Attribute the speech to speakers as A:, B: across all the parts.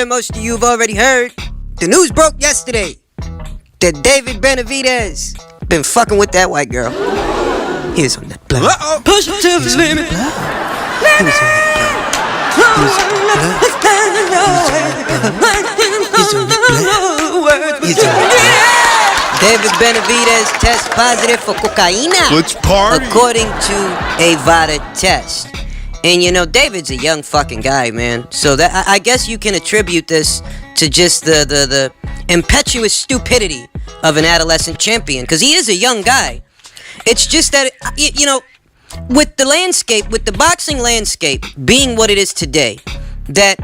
A: Most of you have already heard. The news broke yesterday that David Benavidez been fucking with that white girl. He was on that blood.
B: Push him to his limit.
A: He was on that blood. David Benavidez tests positive for cocaína.
C: Which party?
A: According to a VADA test. And you know, David's a young fucking guy, man. So that I guess you can attribute this to just the impetuous stupidity of an adolescent champion, because he is a young guy. It's just that, you know, with the landscape, with the boxing landscape being what it is today, that,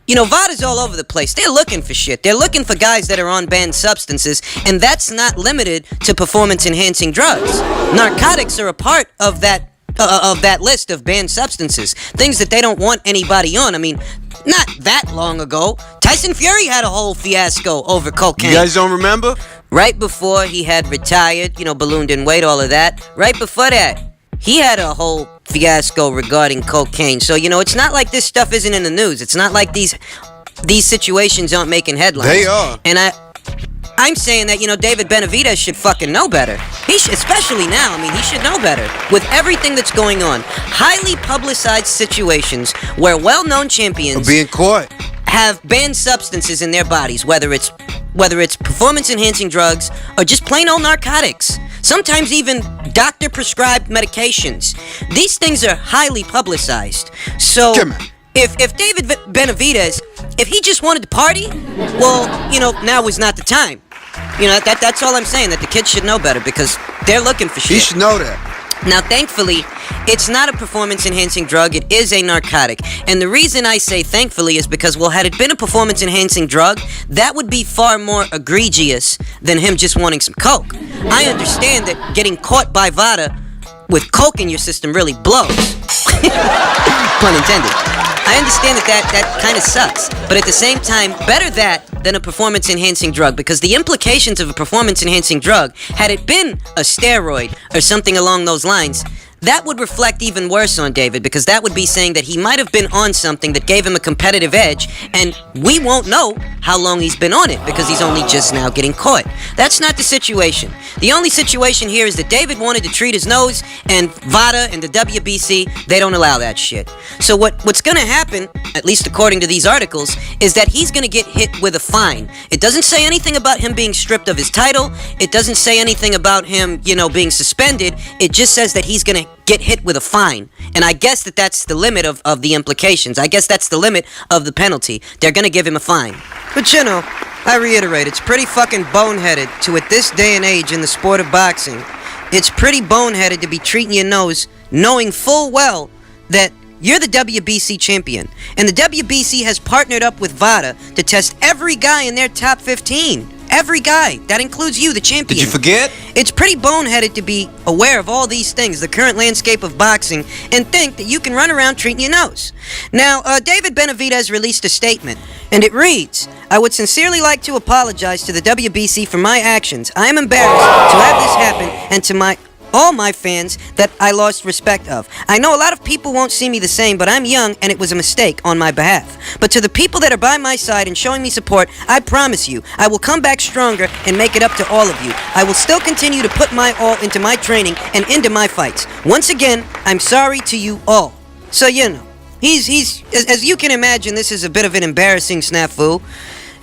A: you know, VADA's all over the place. They're looking for shit. They're looking for guys that are on banned substances, and that's not limited to performance-enhancing drugs. Narcotics are a part of that list of banned substances. Things that they don't want anybody on. I mean, not that long ago, Tyson Fury had a whole fiasco over cocaine.
C: You guys don't remember?
A: Right before he had retired, you know, ballooned in weight, all of that. Right before that, he had a whole fiasco regarding cocaine. So, you know, it's not like this stuff isn't in the news. It's not like these situations aren't making headlines.
C: They are.
A: And I'm saying that, you know, David Benavidez should fucking know better. He should, especially now, I mean, he should know better. With everything that's going on, highly publicized situations where well-known champions
C: are being caught,
A: have banned substances in their bodies, whether it's performance-enhancing drugs or just plain old narcotics. Sometimes even doctor-prescribed medications. These things are highly publicized. So, if David Benavidez, if he just wanted to party, well, you know, now is not the time. You know, that's all I'm saying, that the kids should know better, because they're looking for shit.
C: He should know that.
A: Now, thankfully, it's not a performance-enhancing drug. It is a narcotic. And the reason I say thankfully is because, well, had it been a performance-enhancing drug, that would be far more egregious than him just wanting some coke. I understand that getting caught by VADA with coke in your system really blows. Pun intended. I understand that kind of sucks, but at the same time, better that than a performance-enhancing drug, because the implications of a performance-enhancing drug, had it been a steroid or something along those lines, that would reflect even worse on David, because that would be saying that he might have been on something that gave him a competitive edge, and we won't know how long he's been on it, because he's only just now getting caught. That's not the situation. The only situation here is that David wanted to treat his nose, and VADA and the WBC, they don't allow that shit. So what's gonna happen, at least according to these articles, is that he's gonna get hit with a fine. It doesn't say anything about him being stripped of his title. It doesn't say anything about him, you know, being suspended. It just says that he's gonna get hit with a fine. And I guess that's the limit of the implications. I guess that's the limit of the penalty. They're gonna give him a fine. But you know, I reiterate, it's pretty fucking boneheaded to, at this day and age in the sport of boxing, it's pretty boneheaded to be treating your nose knowing full well that you're the WBC champion. And the WBC has partnered up with VADA to test every guy in their top 15. Every guy. That includes you, the champion.
C: Did you forget?
A: It's pretty boneheaded to be aware of all these things, the current landscape of boxing, and think that you can run around treating your nose. Now, David Benavidez released a statement, and it reads, "I would sincerely like to apologize to the WBC for my actions. I am embarrassed to have this happen, and to all my fans that I lost respect of. I know a lot of people won't see me the same, but I'm young and it was a mistake on my behalf. But to the people that are by my side and showing me support, I promise you, I will come back stronger and make it up to all of you. I will still continue to put my all into my training and into my fights. Once again, I'm sorry to you all." So, you know, he's as you can imagine, this is a bit of an embarrassing snafu.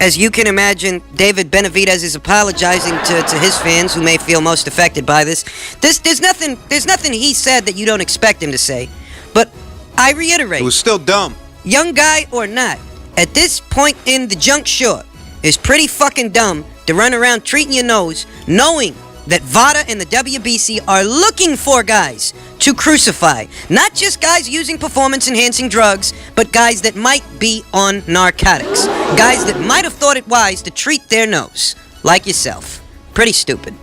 A: as you can imagine, David Benavidez is apologizing to his fans who may feel most affected by this. There's nothing he said that you don't expect him to say. But I reiterate,
C: It was still dumb.
A: young guy or not, at this point in the juncture, it's pretty fucking dumb to run around treating your nose, knowing that VADA and the WBC are looking for guys to crucify. Not just guys using performance-enhancing drugs, but guys that might be on narcotics. Guys that might have thought it wise to treat their nose, like yourself. Pretty stupid.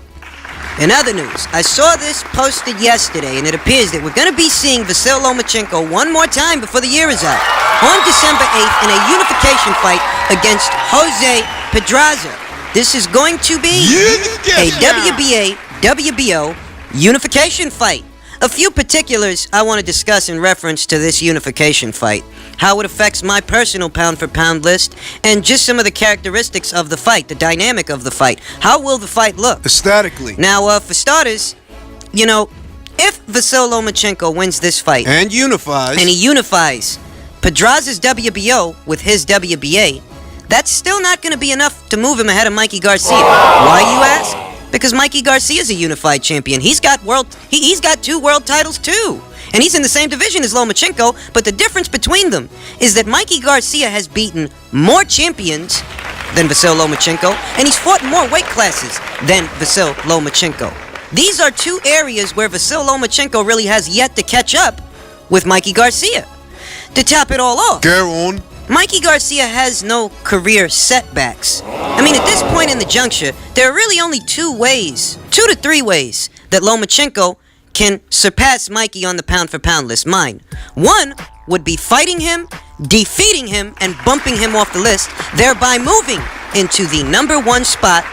A: In other news, I saw this posted yesterday, and it appears that we're going to be seeing Vasyl Lomachenko one more time before the year is out. On December 8th in a unification fight against Jose Pedraza. This is going to be a WBA, WBO unification fight. A few particulars I want to discuss in reference to this unification fight. How it affects my personal pound-for-pound list, and just some of the characteristics of the fight, the dynamic of the fight. How will the fight look?
C: Aesthetically.
A: Now, for starters, you know, if Vasyl Lomachenko wins this fight,
C: And unifies.
A: and he unifies Pedraza's WBO with his WBA, that's still not going to be enough to move him ahead of Mikey Garcia. Why, you ask? Because Mikey Garcia's a unified champion. He's got he's got 2 world titles too. And he's in the same division as Lomachenko, but the difference between them is that Mikey Garcia has beaten more champions than Vasyl Lomachenko, and he's fought in more weight classes than Vasyl Lomachenko. These are 2 areas where Vasyl Lomachenko really has yet to catch up with Mikey Garcia. To top it all off,
C: Go on.
A: Mikey Garcia has no career setbacks. I mean, at this point in the juncture, there are really only 2 to 3 ways that Lomachenko can surpass Mikey on the pound-for-pound list. Mine. One would be fighting him, defeating him, and bumping him off the list, thereby moving into the number 1 spot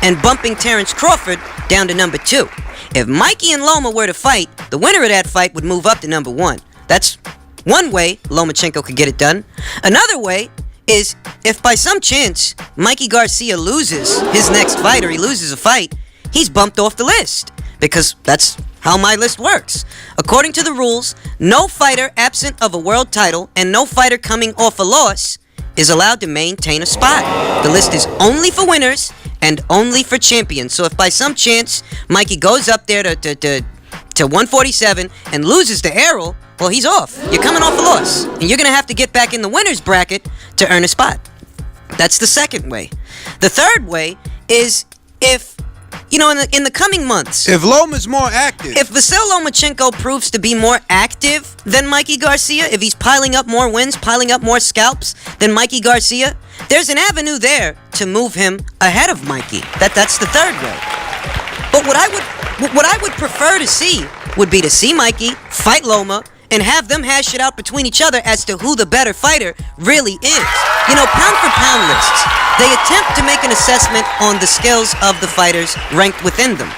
A: and bumping Terrence Crawford down to number 2. If Mikey and Loma were to fight, the winner of that fight would move up to number 1. That's one way Lomachenko could get it done. Another way is if by some chance Mikey Garcia loses his next fight, or he loses a fight, he's bumped off the list. Because that's how my list works. According to the rules, no fighter absent of a world title and no fighter coming off a loss is allowed to maintain a spot. The list is only for winners and only for champions. So if by some chance Mikey goes up there to 147 and loses to Errol, well, he's off. You're coming off a loss. And you're going to have to get back in the winner's bracket to earn a spot. That's the second way. The third way is if, you know, in the coming months,
C: If Loma's more active.
A: if Vasyl Lomachenko proves to be more active than Mikey Garcia, if he's piling up more wins, piling up more scalps than Mikey Garcia, there's an avenue there to move him ahead of Mikey. That's the third way. But what I would prefer to see would be to see Mikey fight Loma and have them hash it out between each other as to who the better fighter really is. You know, pound for pound lists, they attempt to make an assessment on the skills of the fighters ranked within them.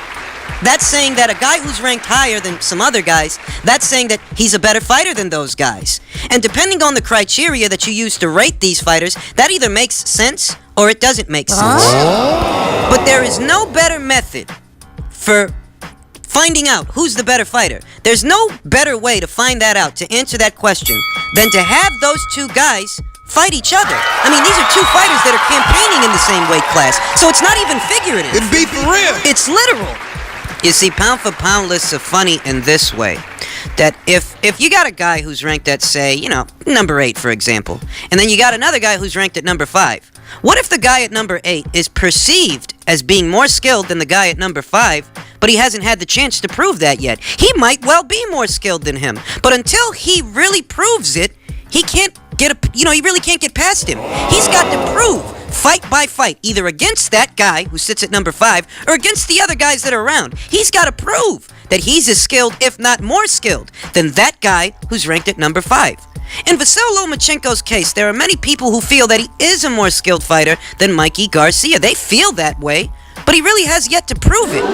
A: That's saying that a guy who's ranked higher than some other guys, that's saying that he's a better fighter than those guys. And depending on the criteria that you use to rate these fighters, that either makes sense or it doesn't make sense. But there is no better method for finding out who's the better fighter. There's no better way to find that out, to answer that question, than to have those 2 guys fight each other. I mean, these are 2 fighters that are campaigning in the same weight class, so it's not even figurative.
C: It'd be for real.
A: It's literal. You see, pound for pound lists are funny in this way. That if you got a guy who's ranked at, say, you know, number 8, for example, and then you got another guy who's ranked at number 5, what if the guy at number 8 is perceived as being more skilled than the guy at number 5, but he hasn't had the chance to prove that yet? He might well be more skilled than him, but until he really proves it, he really can't get past him. He's got to prove, fight by fight, either against that guy who sits at number 5 or against the other guys that are around. He's got to prove that he's as skilled, if not more skilled, than that guy who's ranked at number 5. In Vasyl Lomachenko's case, there are many people who feel that he is a more skilled fighter than Mikey Garcia. They feel that way, but he really has yet to prove it.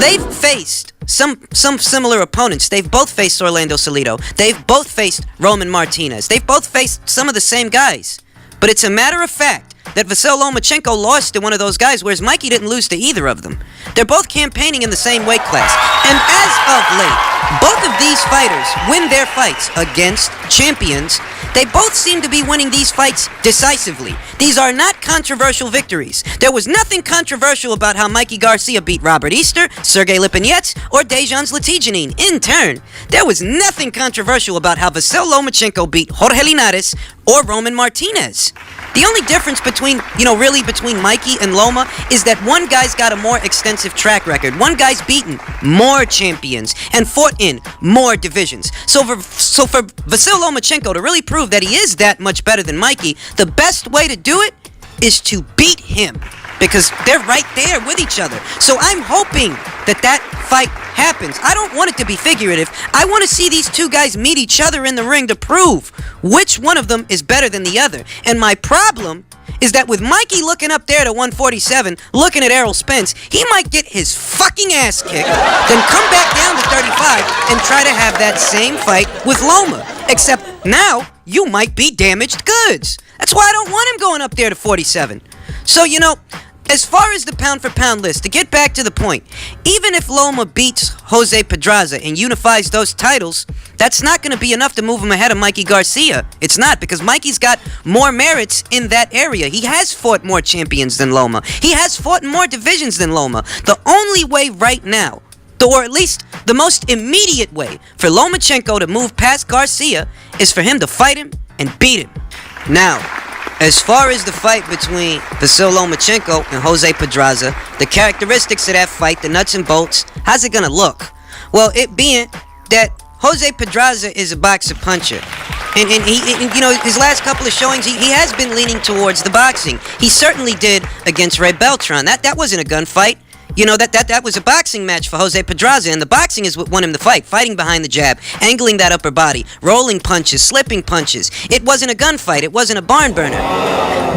A: They've faced some similar opponents. They've both faced Orlando Salido. They've both faced Roman Martinez. They've both faced some of the same guys. But it's a matter of fact that Vasyl Lomachenko lost to one of those guys, whereas Mikey didn't lose to either of them. They're both campaigning in the same weight class. And as of late, both of these these fighters win their fights against champions, they both seem to be winning these fights decisively. These are not controversial victories. There was nothing controversial about how Mikey Garcia beat Robert Easter, Sergey Lipinets, or Dejan Zlatijanin. In turn, there was nothing controversial about how Vasyl Lomachenko beat Jorge Linares or Roman Martinez. The only difference between Mikey and Loma is that one guy's got a more extensive track record. One guy's beaten more champions and fought in more divisions. So for Vasyl Lomachenko to really prove that he is that much better than Mikey, the best way to do it is to beat him, because they're right there with each other. So I'm hoping that fight happens. I don't want it to be figurative. I want to see these two guys meet each other in the ring to prove which one of them is better than the other. And my problem is that with Mikey looking up there to 147, looking at Errol Spence, he might get his fucking ass kicked, then come back down to 35 and try to have that same fight with Loma. Except now, you might be damaged goods. That's why I don't want him going up there to 47. So, as far as the pound-for-pound list, to get back to the point, even if Loma beats Jose Pedraza and unifies those titles, that's not going to be enough to move him ahead of Mikey Garcia. It's not, because Mikey's got more merits in that area. He has fought more champions than Loma. He has fought in more divisions than Loma. The only way right now, or at least the most immediate way for Lomachenko to move past Garcia, is for him to fight him and beat him. Now, as far as the fight between Vasyl Lomachenko and Jose Pedraza, the characteristics of that fight, the nuts and bolts, how's it gonna look? Well, it being that Jose Pedraza is a boxer puncher. And he his last couple of showings, he has been leaning towards the boxing. He certainly did against Ray Beltran. That wasn't a gunfight. That was a boxing match for Jose Pedraza, and the boxing is what won him the fight. Fighting behind the jab, angling that upper body, rolling punches, slipping punches. It wasn't a gunfight. It wasn't a barn burner.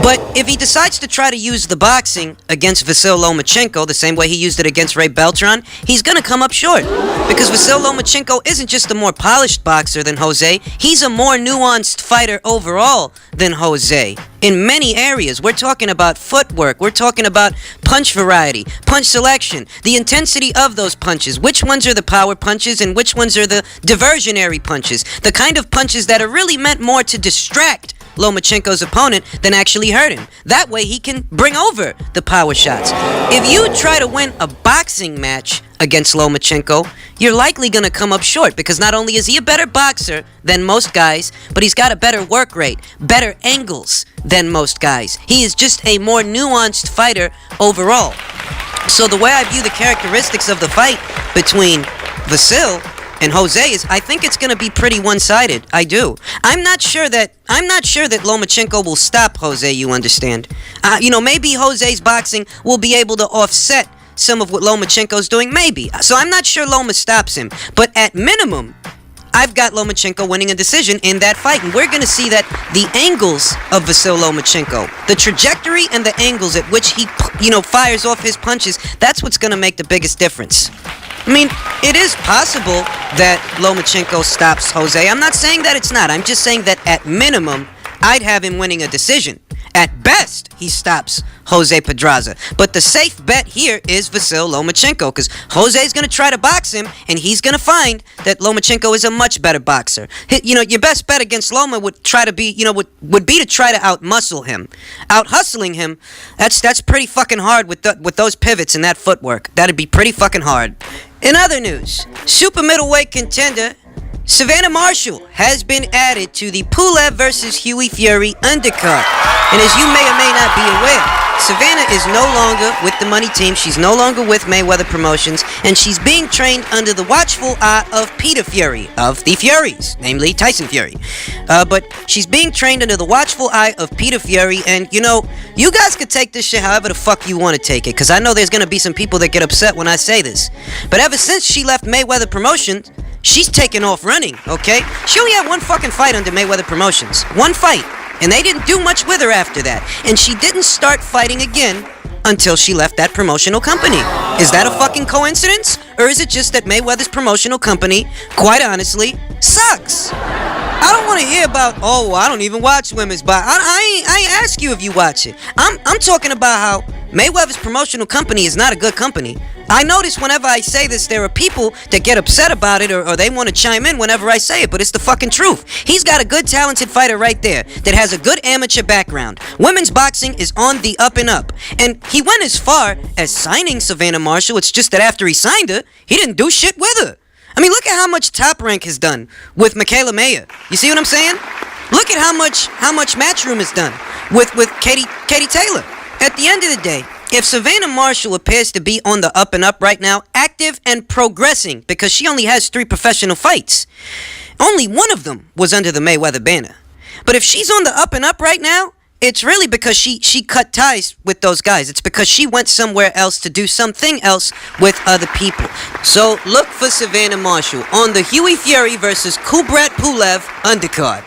A: But if he decides to try to use the boxing against Vasyl Lomachenko the same way he used it against Ray Beltran, he's going to come up short. Because Vasyl Lomachenko isn't just a more polished boxer than Jose, he's a more nuanced fighter overall than Jose. In many areas, we're talking about footwork, we're talking about punch variety, punch selection, the intensity of those punches, which ones are the power punches and which ones are the diversionary punches, the kind of punches that are really meant more to distract Lomachenko's opponent than actually hurt him. That way he can bring over the power shots. If you try to win a boxing match against Lomachenko, you're likely going to come up short, because not only is he a better boxer than most guys, but he's got a better work rate, better angles than most guys. He is just a more nuanced fighter overall. So the way I view the characteristics of the fight between Vasyl and Jose is, I think it's going to be pretty one-sided. I do. I'm not sure that Lomachenko will stop Jose, you understand. Maybe Jose's boxing will be able to offset some of what Lomachenko's doing, maybe. So I'm not sure Loma stops him. But at minimum, I've got Lomachenko winning a decision in that fight. And we're going to see that the angles of Vasyl Lomachenko, the trajectory and the angles at which he, fires off his punches, that's what's going to make the biggest difference. I mean, it is possible that Lomachenko stops Jose. I'm not saying that it's not. I'm just saying that at minimum, I'd have him winning a decision. At best, he stops Jose Pedraza. But the safe bet here is Vasyl Lomachenko, because Jose's going to try to box him, and he's going to find that Lomachenko is a much better boxer. Your best bet against Loma would be to try to out-muscle him. Out-hustling him, that's pretty fucking hard with those pivots and that footwork. That'd be pretty fucking hard. In other news, super middleweight contender Savannah Marshall has been added to the Pulev vs. Huey Fury undercard. And as you may or may not be aware, Savannah is no longer with the money team. She's no longer with Mayweather Promotions, and she's being trained under the watchful eye of Peter Fury, of the Furies, namely Tyson Fury. But she's being trained under the watchful eye of Peter Fury, and you guys could take this shit however the fuck you want to take it, because I know there's going to be some people that get upset when I say this. But ever since she left Mayweather Promotions, she's taken off running, okay? She only had one fucking fight under Mayweather Promotions. One fight. And they didn't do much with her after that. And she didn't start fighting again until she left that promotional company. Is that a fucking coincidence? Or is it just that Mayweather's promotional company, quite honestly, sucks? I don't want to hear about, oh, I don't even watch women's boxing. I ain't ask you if you watch it. I'm talking about how Mayweather's promotional company is not a good company. I notice whenever I say this, there are people that get upset about it or they want to chime in whenever I say it, but it's the fucking truth. He's got a good, talented fighter right there that has a good amateur background. Women's boxing is on the up and up. And he went as far as signing Savannah Marshall. It's just that after he signed her, he didn't do shit with her. I mean, look at how much Top Rank has done with Michaela Mayer. You see what I'm saying? Look at how much Matchroom has done with Katie Taylor. At the end of the day, if Savannah Marshall appears to be on the up and up right now, active and progressing, because she only has 3 professional fights, only one of them was under the Mayweather banner. But if she's on the up and up right now, it's really because she cut ties with those guys. It's because she went somewhere else to do something else with other people. So look for Savannah Marshall on the Huey Fury versus Kubrat Pulev undercard.